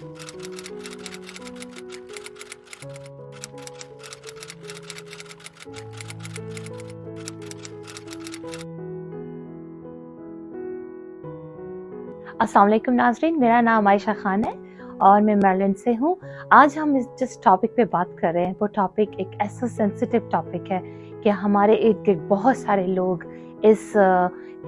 अस्सलाम वालेकुम नाज़रीन, मेरा नाम आयशा खान है और मैं मेरलैंड से हूँ। आज हम जिस टॉपिक पे बात कर रहे हैं वो टॉपिक एक ऐसा सेंसिटिव टॉपिक है कि हमारे इर्द गिर्द बहुत सारे लोग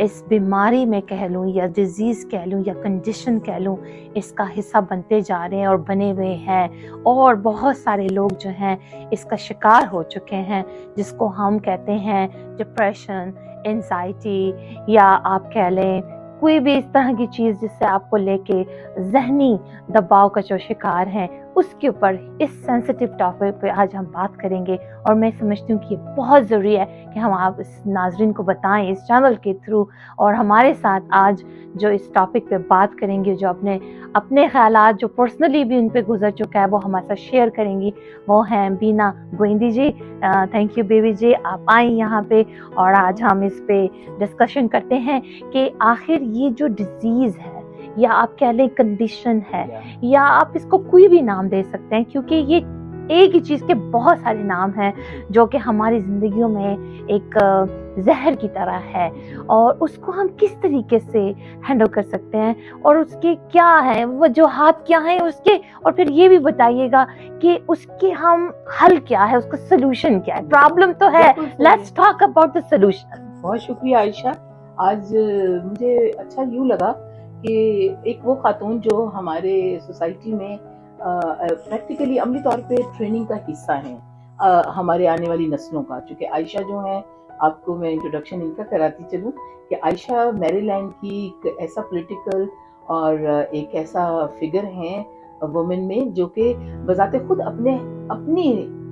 इस बीमारी में कह लूँ या डिजीज़ कह लूँ या कंडीशन कह लूँ, इसका हिस्सा बनते जा रहे हैं और बने हुए हैं। और बहुत सारे लोग जो हैं इसका शिकार हो चुके हैं, जिसको हम कहते हैं डिप्रेशन, एंजाइटी, या आप कह लें कोई भी इस तरह की चीज़ जिससे आपको लेके ज़हनी दबाव का जो शिकार हैं, उसके ऊपर इस सेंसिटिव टॉपिक पे आज हम बात करेंगे। और मैं समझती हूँ कि ये बहुत ज़रूरी है कि हम आप इस नाज़रीन को बताएं इस चैनल के थ्रू। और हमारे साथ आज जो इस टॉपिक पे बात करेंगे, जो अपने ख़यालात जो पर्सनली भी उन पे गुजर चुका है वो हमारे साथ शेयर करेंगी, वो हैं बीना गोइंदी जी। थैंक यू बेबी जी, आप आई यहाँ पे और आज हम इस पे डिस्कशन करते हैं कि आखिर ये जो डिजीज़ है या आप कह लें कंडीशन है या आप इसको कोई भी नाम दे सकते हैं, क्योंकि ये एक ही चीज़ के बहुत सारे नाम हैं जो कि हमारी ज़िंदगियों में एक जहर की तरह है, और उसको हम किस तरीके से हैंडल कर सकते हैं और उसके क्या है वजूहात क्या हैं उसके, और फिर ये भी बताइएगा कि उसके हम हल क्या है, उसका सोल्यूशन क्या है। प्रॉब्लम तो है, let's talk about the solution. बहुत शुक्रिया आयशा। आज मुझे अच्छा यूँ लगा कि एक वो खातून जो हमारे सोसाइटी में प्रैक्टिकली अमली तौर पे ट्रेनिंग का हिस्सा हैं हमारे आने वाली नस्लों का। चूँकि आयशा जो है, आपको मैं इंट्रोडक्शन इनका कराती चलूँ कि आयशा मैरीलैंड की एक ऐसा पॉलिटिकल और एक ऐसा फिगर हैं वुमेन में जो कि बजाते खुद अपनी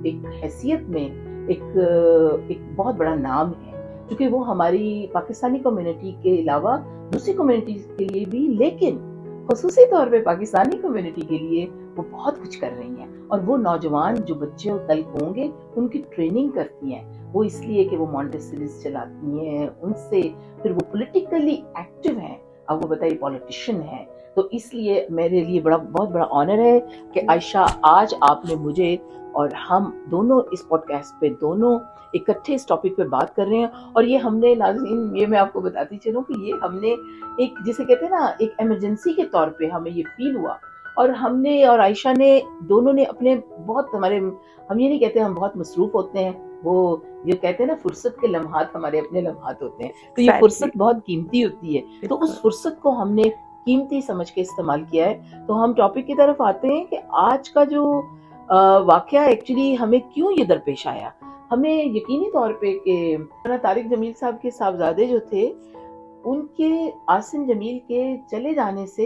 एक हैसियत में एक बहुत बड़ा नाम है, क्योंकि वो हमारी पाकिस्तानी कम्युनिटी के अलावा दूसरी कम्युनिटी के लिए भी, लेकिन खुसूसी तौर पे पाकिस्तानी कम्युनिटी के लिए वो बहुत कुछ कर रही हैं। और वो नौजवान जो बच्चे कल होंगे उनकी ट्रेनिंग करती हैं, वो इसलिए कि वो मॉन्टेसरीज चलाती हैं, उनसे फिर वो पॉलिटिकली एक्टिव हैं। अब वो बताइए पॉलिटिशियन है, तो इसलिए मेरे लिए बहुत बड़ा ऑनर है कि आयशा आज आपने मुझे और हम दोनों इस पॉडकास्ट पे दोनों इकट्ठे इस टॉपिक पे बात कर रहे हैं। और ये हमने नाज़रीन, ये मैं आपको बताती चलूं कि ये हमने एक जिसे कहते हैं ना एक इमरजेंसी के तौर पे हमें ये फील हुआ, और हमने और आयशा ने दोनों ने अपने बहुत हमारे, हम ये नहीं कहते हम बहुत मसरूफ होते हैं, वो जो कहते हैं ना फुर्सत के लम्हात हमारे अपने लम्हात होते हैं, तो ये फुर्सत बहुत कीमती होती है, तो उस फुर्सत को हमने कीमती समझ के इस्तेमाल किया है। तो हम टॉपिक की तरफ आते हैं कि आज का जो वाकया एक्चुअली हमें क्यों ये दरपेश आया। हमें यकीनी तौर पे कि तारिक जमील साहब के साहबजादे जो थे, उनके आसिम जमील के चले जाने से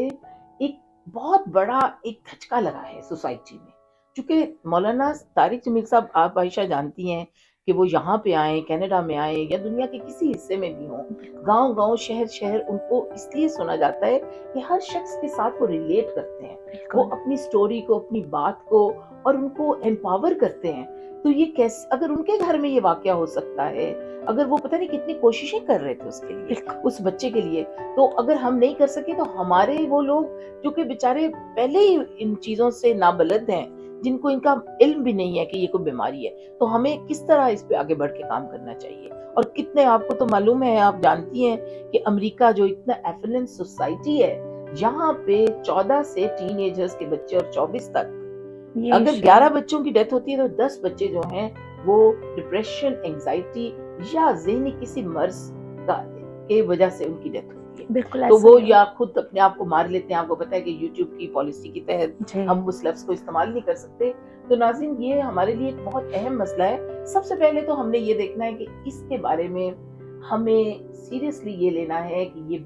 एक बहुत बड़ा एक धचका लगा है सोसाइटी में। क्योंकि मौलाना तारिक जमील साहब, आप आयशा जानती हैं कि वो यहाँ पे आए, कनाडा में आए या दुनिया के किसी हिस्से में भी हों, गांव गांव शहर शहर उनको इसलिए सुना जाता है कि हर शख्स के साथ वो रिलेट करते हैं, वो अपनी स्टोरी को, अपनी बात को और उनको एम्पावर करते हैं। तो ये कैसे, अगर उनके घर में ये वाकया हो सकता है, अगर वो पता नहीं कितनी कोशिशें कर रहे थे उसके लिए, उस बच्चे के लिए, तो अगर हम नहीं कर सके तो हमारे वो लोग जो कि बेचारे पहले ही इन चीजों से नाबलद हैं, जिनको इनका इल्म भी नहीं है कि ये कोई बीमारी है, तो हमें किस तरह इस पे आगे बढ़ के काम करना चाहिए। और कितने, आपको तो मालूम है, आप जानती हैं कि अमेरिका जो इतना एफिलेंट सोसाइटी है, यहाँ पे 14 से टीनेजर्स के बच्चे और 24 तक, अगर 11 बच्चों की डेथ होती है तो 10 बच्चे जो हैं वो डिप्रेशन, एंजाइटी या ज़हनी किसी मर्ज के वजह से उनकी डेथ होती है। तो वो या खुद अपने आप को मार लेते हैं। आपको पता है कि यूट्यूब की पॉलिसी के तहत हम उस लफ्ज को इस्तेमाल नहीं कर सकते। तो नाज़रीन, ये हमारे लिए एक बहुत अहम मसला है। सबसे पहले तो हमने ये देखना है कि इसके बारे में हमें सीरियसली ये लेना है कि ये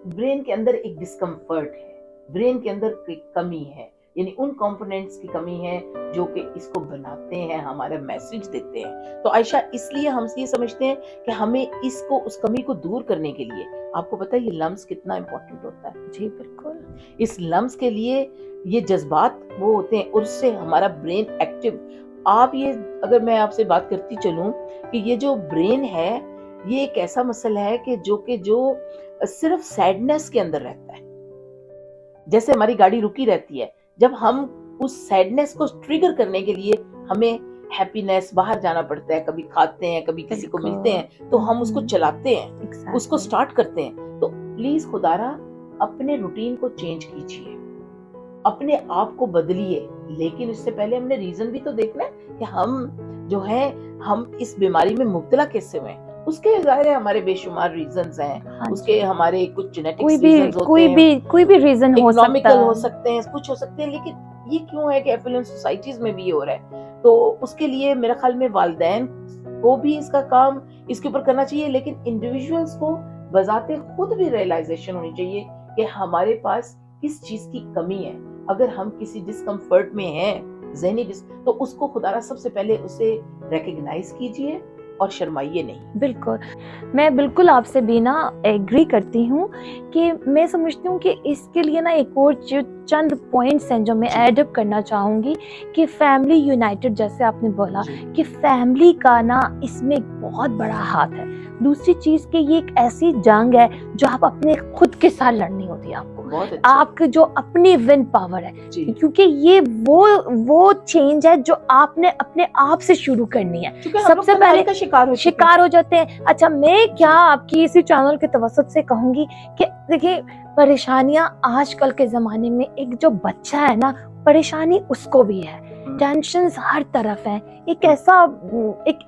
ब्रेन के अंदर एक डिस्कम्फर्ट है, ब्रेन के अंदर कमी है, यानी उन कंपोनेंट्स की कमी है जो कि इसको बनाते हैं, हमारा मैसेज देते हैं। तो आयशा, इसलिए हम ये समझते हैं कि हमें इसको, उस कमी को दूर करने के लिए, आपको पता है ये लम्स कितना इम्पोर्टेंट होता है। जी बिल्कुल। इस लम्स के लिए ये जज्बात वो होते हैं, उससे हमारा ब्रेन एक्टिव। आप ये, अगर मैं आपसे बात करती चलूं कि ये जो ब्रेन है, ये एक ऐसा मसल है कि जो सिर्फ सैडनेस के अंदर रहता है। जैसे हमारी गाड़ी रुकी रहती है, जब हम उस सैडनेस को ट्रिगर करने के लिए हमें हैप्पीनेस बाहर जाना पड़ता है, कभी खाते हैं, कभी किसी को मिलते हैं, तो हम उसको चलाते हैं, उसको स्टार्ट करते हैं। तो प्लीज खुदारा अपने रूटीन को चेंज कीजिए, अपने आप को बदलिए, लेकिन इससे पहले हमने रीजन भी तो देखना है कि हम जो है हम इस बीमारी में मुब्तला कैसे हुए। उसके ज़ाहिर है हमारे बेशुमार रीजंस हैं, उसके हमारे कुछ जेनेटिक्स रीजंस होते हैं, कोई भी रीजन हो सकता इकोनॉमिकल है, हो सकते हैं, कुछ हो सकते हैं, लेकिन ये क्यों है कि एफिलियंट सोसाइटीज में भी ये हो रहा है। तो उसके लिए मेरे ख्याल में वालिदैन को भी इसका काम इसके ऊपर करना चाहिए, लेकिन इंडिविजुअल्स को बजाते खुद भी रियलाइजेशन होनी चाहिए कि हमारे पास किस चीज की कमी है। अगर हम किसी डिस्कम्फर्ट में हैं, तो उसको खुदारा सबसे पहले उसे रिकग्नाइज कीजिए और शर्माइए नहीं। बिल्कुल, मैं बिल्कुल आपसे भी ना एग्री करती हूँ कि मैं समझती हूँ कि इसके लिए ना एक और जो चंद पॉइंट्स हैं जो मैं ऐड अप करना चाहूँगी कि फैमिली यूनाइटेड, जैसे आपने बोला कि फैमिली का ना इसमें एक बहुत बड़ा हाथ है। दूसरी चीज़ कि ये एक ऐसी जंग है जो आप अपने खुद के साथ लड़नी होती है आपको, आपके जो अपनी विन पावर है, क्योंकि ये वो चेंज है जो आपने अपने आप से शुरू करनी है। सबसे पहले का शिकार हो जाते हैं। अच्छा, मैं क्या आपकी इसी चैनल के तवसत से कहूंगी कि देखिए, परेशानियां आजकल के जमाने में, एक जो बच्चा है ना, परेशानी उसको भी है, टेंशन्स हर तरफ है। एक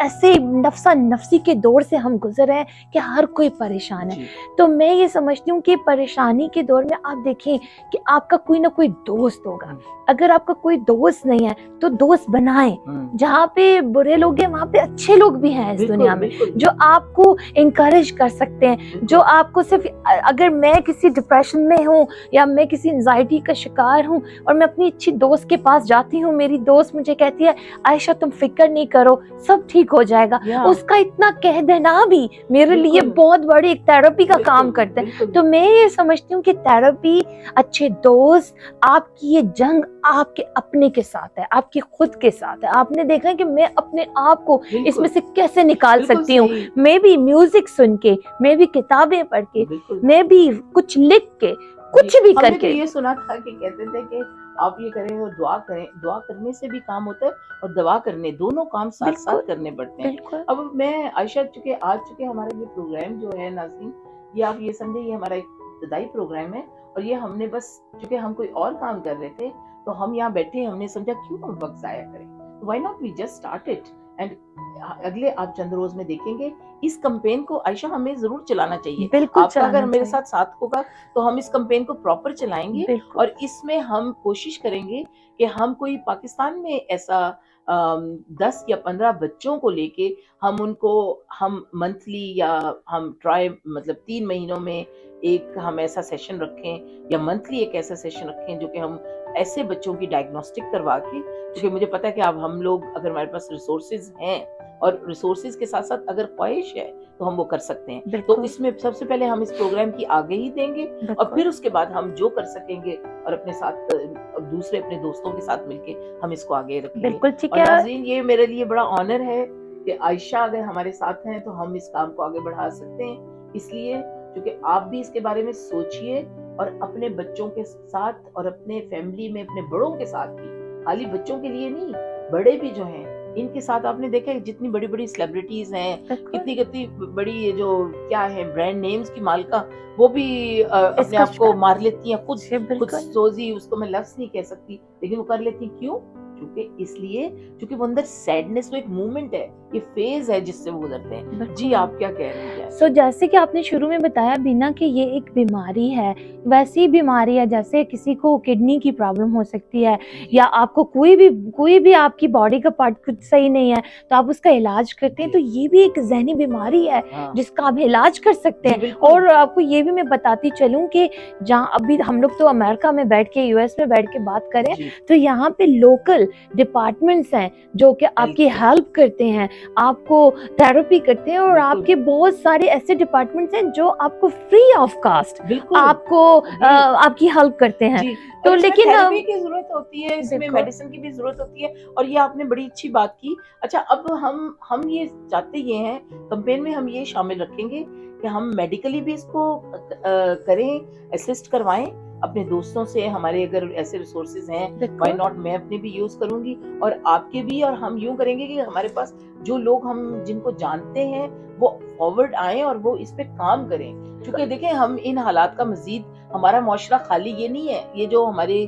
ऐसे नफ्सा नफसी के दौर से हम गुजर रहे हैं कि हर कोई परेशान है। तो मैं ये समझती हूँ कि परेशानी के दौर में आप देखें कि आपका कोई ना कोई दोस्त होगा। अगर आपका कोई दोस्त नहीं है तो दोस्त बनाएं। जहाँ पे बुरे लोग हैं वहाँ पे अच्छे लोग भी हैं इस दुनिया में, जो आपको इंकरेज कर सकते हैं, जो आपको सिर्फ, अगर मैं किसी डिप्रेशन में हूँ या मैं किसी एंजाइटी का शिकार हूँ और मैं अपनी अच्छी दोस्त के पास जाती हूँ, मेरी दोस्त मुझे कहती है आयशा तुम फिक्र नहीं करो, सब ठीक हो जाएगा, उसका इतना कह देना भी मेरे लिए बहुत बड़ी एक थेरेपी का काम करता है। तो मैं ये समझती हूँ कि थेरेपी, अच्छे दोस्त, आपकी ये जंग आपके अपने के साथ है, आपके खुद के साथ है। आपने देखा है कि मैं अपने आप को इसमें से कैसे निकाल सकती हूँ। मैं भी म्यूजिक सुन के, मैं भी किताबें पढ़ के, मैं भी कुछ लिख के, कुछ भी करके। तो ये सुना था कि कहते थे कि आप ये करें और दुआ करें, दुआ करने से भी काम होता है और दवा करने, दोनों काम साथ साथ करने पड़ते हैं। अब मैं आयशा, आज चुके हमारा ये प्रोग्राम जो है नाज़रीन, ये आप ये समझे ये हमारा एक इब्तिदाई प्रोग्राम है और ये हमने बस, चूंकि हम कोई और काम कर रहे थे तो हम यहाँ बैठे, हमने समझा क्यों हम वक्त जाया करें, तो why not we just start it. And अगले आप चंद रोज में देखेंगे इस कैंपेन को आयशा हमें जरूर चलाना चाहिए। आपका अगर मेरे साथ होगा तो हम इस कैंपेन को प्रॉपर चलाएंगे और इसमें हम कोशिश करेंगे कि हम कोई पाकिस्तान में ऐसा 10 या 15 बच्चों को लेके हम मंथली या हम मतलब 3 महीनों में एक हम ऐसा सेशन रखें या मंथली एक ऐसा सेशन रखें जो कि हम ऐसे बच्चों की डायग्नोस्टिक करवा के, क्योंकि मुझे पता है कि अब हम लोग, अगर हमारे पास रिसोर्सेज हैं और रिसोर्सेज के साथ साथ अगर ख्वाहिश है तो हम वो कर सकते हैं। तो इसमें सबसे पहले हम इस प्रोग्राम की आगे ही देंगे और फिर उसके बाद हम जो कर सकेंगे और अपने साथ दूसरे अपने दोस्तों के साथ मिलके हम इसको आगे रखेंगे। बिल्कुल ठीक है नाज़रीन, ये मेरे लिए बड़ा ऑनर है कि आयशा अगर हमारे साथ हैं तो हम इस काम को आगे बढ़ा सकते हैं। इसलिए क्योंकि आप भी इसके बारे में सोचिए और अपने बच्चों के साथ और अपने फैमिली में अपने बड़ों के साथ भी, खाली बच्चों के लिए नहीं, बड़े भी जो हैं इनके साथ, आपने देखा है जितनी बड़ी बड़ी सेलिब्रिटीज हैं, कितनी बड़ी ये जो क्या है ब्रांड नेम्स की मालिका, वो भी अपने आप को मार लेती हैं खुद सोजी, उसको मैं लफ्ज नहीं कह सकती, लेकिन वो कर लेती हैं। क्यों? क्योंकि वो अंदर सैडनेस, वो एक मूवमेंट है, ये फेज है जिससे वो गुजरते हैं। जी आप क्या कह रहे हैं? सो जैसे कि आपने शुरू में बताया बिना कि ये एक बीमारी है, वैसी बीमारी है जैसे किसी को किडनी की प्रॉब्लम हो सकती है या आपको कोई भी आपकी बॉडी का पार्ट कुछ सही नहीं है तो आप उसका इलाज करते हैं, तो ये भी एक ज़हनी बीमारी है जिसका आप इलाज कर सकते हैं। और आपको ये भी मैं बताती चलूं कि जहाँ अभी हम लोग तो अमेरिका में बैठ के, यूएस में बैठ के बात करें तो यहाँ पे लोकल डिपार्टमेंट्स हैं जो कि आपकी हेल्प करते हैं, आपको थेरेपी करते हैं और आपके बहुत सारे ऐसे डिपार्टमेंट्स हैं जो आपको फ्री ऑफ कास्ट आपको आपकी हेल्प करते हैं। तो लेकिन थेरेपी की जरूरत होती है, इसमें मेडिसिन की भी जरूरत होती है और ये आपने बड़ी अच्छी बात की। अच्छा, अब हम ये चाहते ये हैं, कैंपेन में हम ये शामिल रखेंगे कि हम मेडिकली भी इसको करें, असिस्ट करवाएं اپنے دوستوں سے ہمارے اگر ایسے ریسورسز ہیں بالکل وائی ناٹ میں اپنے بھی یوز کروں گی اور آپ کے بھی, اور ہم یوں کریں گے کہ ہمارے پاس جو لوگ ہم جن کو جانتے ہیں وہ فارورڈ آئیں اور وہ اس پہ کام کریں. کیونکہ دیکھیں ہم ان حالات کا مزید, ہمارا معاشرہ خالی یہ نہیں ہے, یہ جو ہماری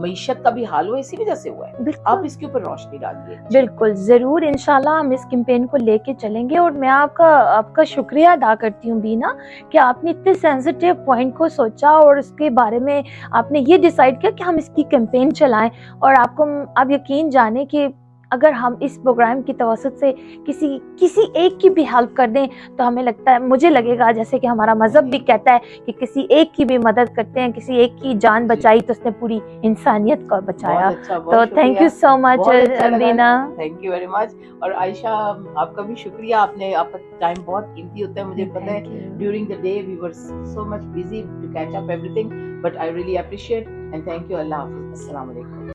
معیشت کا بھی حال ہوا اسی وجہ سے ہوا ہے. آپ بالکل اس کے اوپر روشنی ڈالیے. بالکل ضرور, انشاءاللہ ہم اس کیمپین کو لے کے چلیں گے. اور میں آپ کا شکریہ ادا کرتی ہوں بینا کہ آپ نے اتنے سینسیٹیو پوائنٹ کو سوچا اور اس کے بارے میں آپ نے یہ ڈیسائیڈ کیا کہ ہم اس کی کیمپین چلائیں. اور آپ یقین جانیں کہ اگر ہم اس پروگرام کی توسط سے کسی ایک کی بھی ہیلپ کر دیں تو ہمیں لگتا ہے, مجھے لگے گا جیسے کہ ہمارا مذہب بھی کہتا ہے کہ کسی ایک کی بھی مدد کرتے ہیں, کسی ایک کی جان بچائی تو اس نے پوری انسانیت کو بچایا. تو تھینک یو سو مچ بینا. Thank you very much. اور عائشہ آپ کا بھی شکریہ, آپ کا ٹائم بہت قیمتی ہوتا ہے, مجھے پتہ ہے during the day we were so much busy to catch up everything, but I really appreciate and thank you. اللہ حافظ. السلام علیکم.